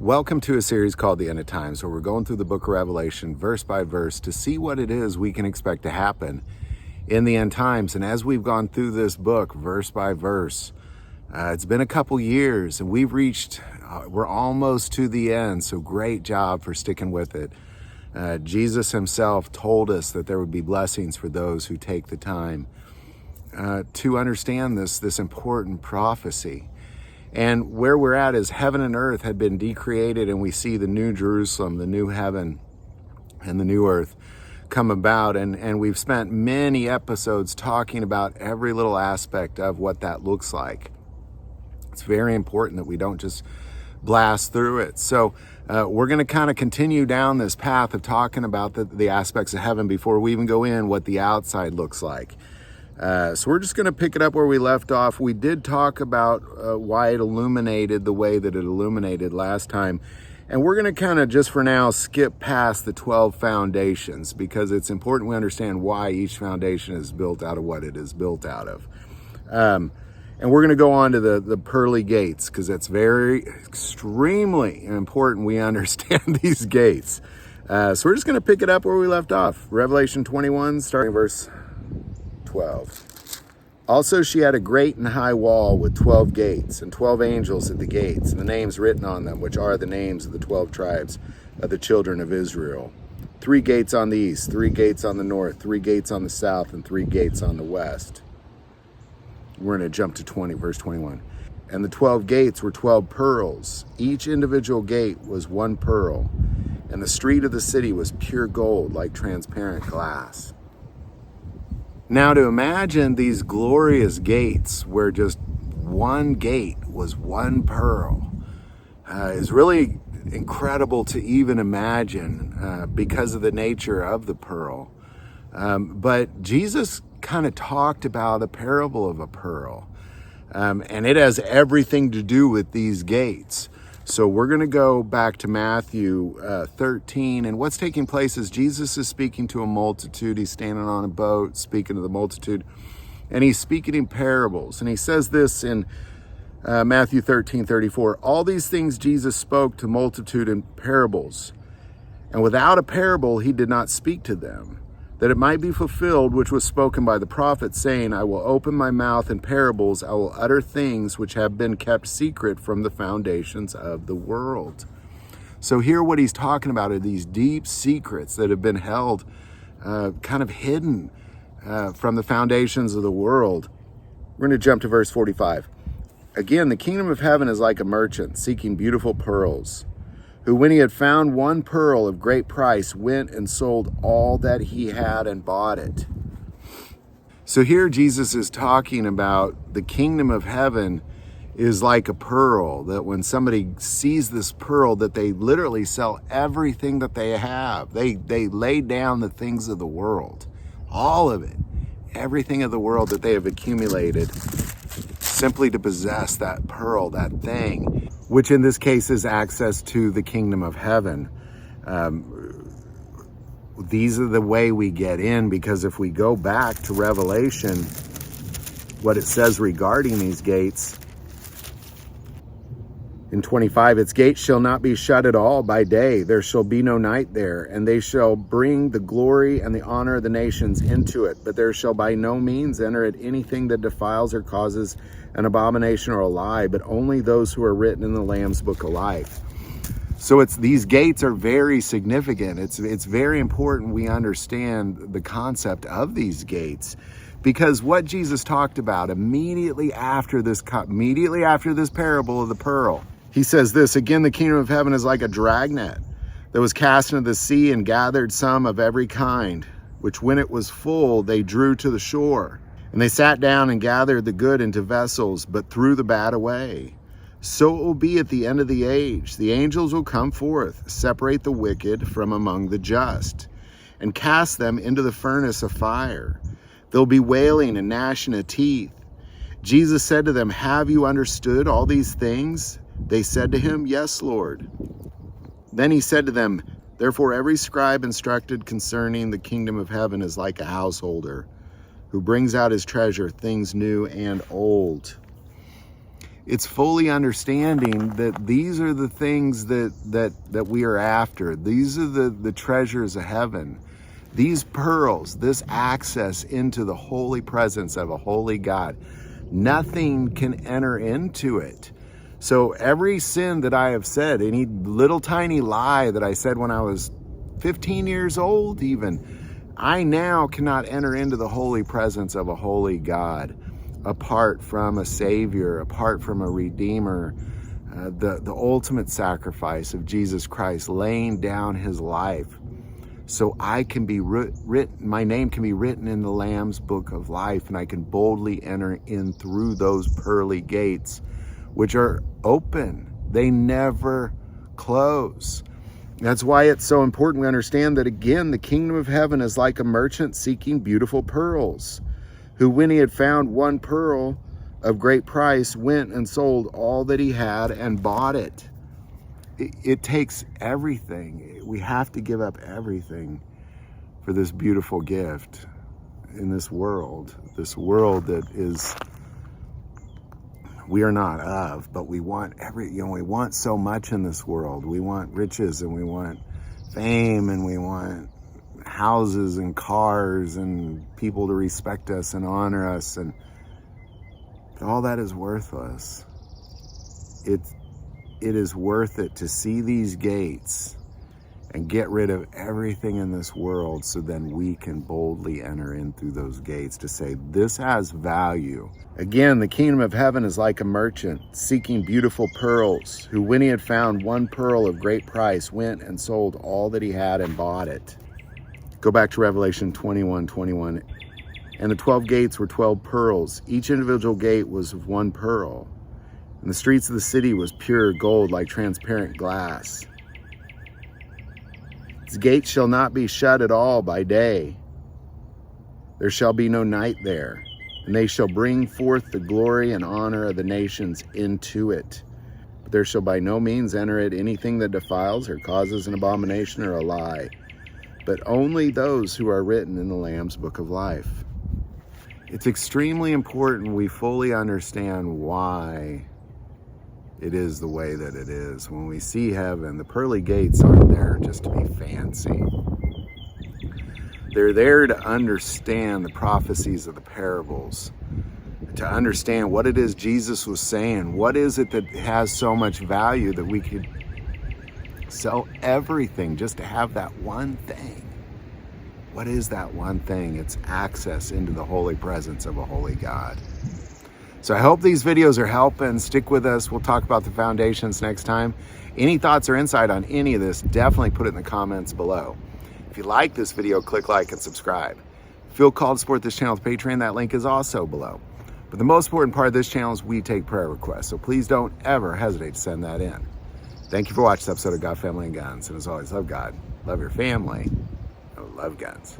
Welcome to a series called The End of Times, where we're going through the book of Revelation verse by verse to see what it is we can expect to happen in the end times. And as we've gone through this book verse by verse, it's been a couple years and we're almost to the end. So great job for sticking with it. Jesus himself told us that there would be blessings for those who take the time to understand this important prophecy. And where we're at is heaven and earth had been decreated, and we see the new Jerusalem, the new heaven and the new earth come about. And we've spent many episodes talking about every little aspect of what that looks like. It's very important that we don't just blast through it. So we're going to kind of continue down this path of talking about the aspects of heaven before we even go in what the outside looks like. So we're just going to pick it up where we left off. We did talk about why it illuminated the way that it illuminated last time. And we're going to kind of just for now skip past the 12 foundations because it's important we understand why each foundation is built out of what it is built out of. And we're going to go on to the pearly gates because it's extremely important we understand these gates. So we're just going to pick it up where we left off. Revelation 21, starting verse 12. Also she had a great and high wall with 12 gates, and 12 angels at the gates, and the names written on them, which are the names of the 12 tribes of the children of Israel. 3 gates on the east, 3 gates on the north, 3 gates on the south, and 3 gates on the west. We're going to jump to verse 21. And the 12 gates were 12 pearls. Each individual gate was 1 pearl, and the street of the city was pure gold, like transparent glass. Now to imagine these glorious gates where just one gate was 1 pearl is really incredible to even imagine because of the nature of the pearl. But Jesus kind of talked about a parable of a pearl, and it has everything to do with these gates. So we're going to go back to Matthew 13, and what's taking place is Jesus is speaking to a multitude. He's standing on a boat speaking to the multitude, and he's speaking in parables. And he says this in Matthew 13:34, all these things Jesus spoke to multitude in parables, and without a parable he did not speak to them, that it might be fulfilled which was spoken by the prophet, saying, I will open my mouth in parables, I will utter things which have been kept secret from the foundations of the world. So here what he's talking about are these deep secrets that have been held kind of hidden from the foundations of the world. We're going to jump to verse 45. Again, the kingdom of heaven is like a merchant seeking beautiful pearls, who when he had found 1 pearl of great price, went and sold all that he had and bought it. So here Jesus is talking about the kingdom of heaven is like a pearl, that when somebody sees this pearl, that they literally sell everything that they have. They lay down the things of the world, all of it, everything of the world that they have accumulated, simply to possess that pearl, that thing, which in this case is access to the kingdom of heaven. These are the way we get in, because if we go back to Revelation, what it says regarding these gates, in 25, its gates shall not be shut at all by day. There shall be no night there, and they shall bring the glory and the honor of the nations into it. But there shall by no means enter it anything that defiles or causes an abomination or a lie, but only those who are written in the Lamb's book of life. So these gates are very significant. It's very important we understand the concept of these gates, because what Jesus talked about immediately after this parable of the pearl, he says this, again, the kingdom of heaven is like a dragnet that was cast into the sea and gathered some of every kind, which when it was full, they drew to the shore. And they sat down and gathered the good into vessels, but threw the bad away. So it will be at the end of the age. The angels will come forth, separate the wicked from among the just, and cast them into the furnace of fire. There'll be wailing and gnashing of teeth. Jesus said to them, have you understood all these things? They said to him, yes, Lord. Then he said to them, therefore every scribe instructed concerning the kingdom of heaven is like a householder who brings out his treasure, things new and old. It's fully understanding that these are the things that we are after. These are the treasures of heaven. These pearls, this access into the holy presence of a holy God. Nothing can enter into it. So every sin that I have said, any little tiny lie that I said when I was 15 years old even, I now cannot enter into the holy presence of a holy God apart from a Savior, apart from a Redeemer, the ultimate sacrifice of Jesus Christ laying down his life so I can be written, my name can be written in the Lamb's book of life, and I can boldly enter in through those pearly gates, which are open. They never close. That's why it's so important we understand that, again, the kingdom of heaven is like a merchant seeking beautiful pearls, who, when he had found one pearl of great price, went and sold all that he had and bought it. It takes everything. We have to give up everything for this beautiful gift in this world that is, we are not of, but we want we want so much in this world. We want riches, and we want fame, and we want houses and cars and people to respect us and honor us, and all that is worthless. It is worth it to see these gates and get rid of everything in this world, so then we can boldly enter in through those gates to say, this has value. Again, the kingdom of heaven is like a merchant seeking beautiful pearls, who, when he had found one pearl of great price, went and sold all that he had and bought it. Go back to Revelation 21:21. And the 12 gates were 12 pearls. Each individual gate was of one pearl. And the streets of the city was pure gold, like transparent glass. Its gates shall not be shut at all by day. There shall be no night there. And they shall bring forth the glory and honor of the nations into it. But there shall by no means enter it anything that defiles or causes an abomination or a lie, but only those who are written in the Lamb's book of life. It's extremely important we fully understand why it is the way that it is. When we see heaven, the pearly gates aren't there just to be fancy. They're there to understand the prophecies of the parables, to understand what it is Jesus was saying. What is it that has so much value that we could sell everything just to have that one thing? What is that one thing? It's access into the holy presence of a holy God. So I hope these videos are helping. Stick with us. We'll talk about the foundations next time. Any thoughts or insight on any of this, definitely put it in the comments below. If you like this video, click like and subscribe. Feel called to support this channel with Patreon. That link is also below. But the most important part of this channel is we take prayer requests. So please don't ever hesitate to send that in. Thank you for watching this episode of God, Family, and Guns. And as always, love God, love your family, and love guns.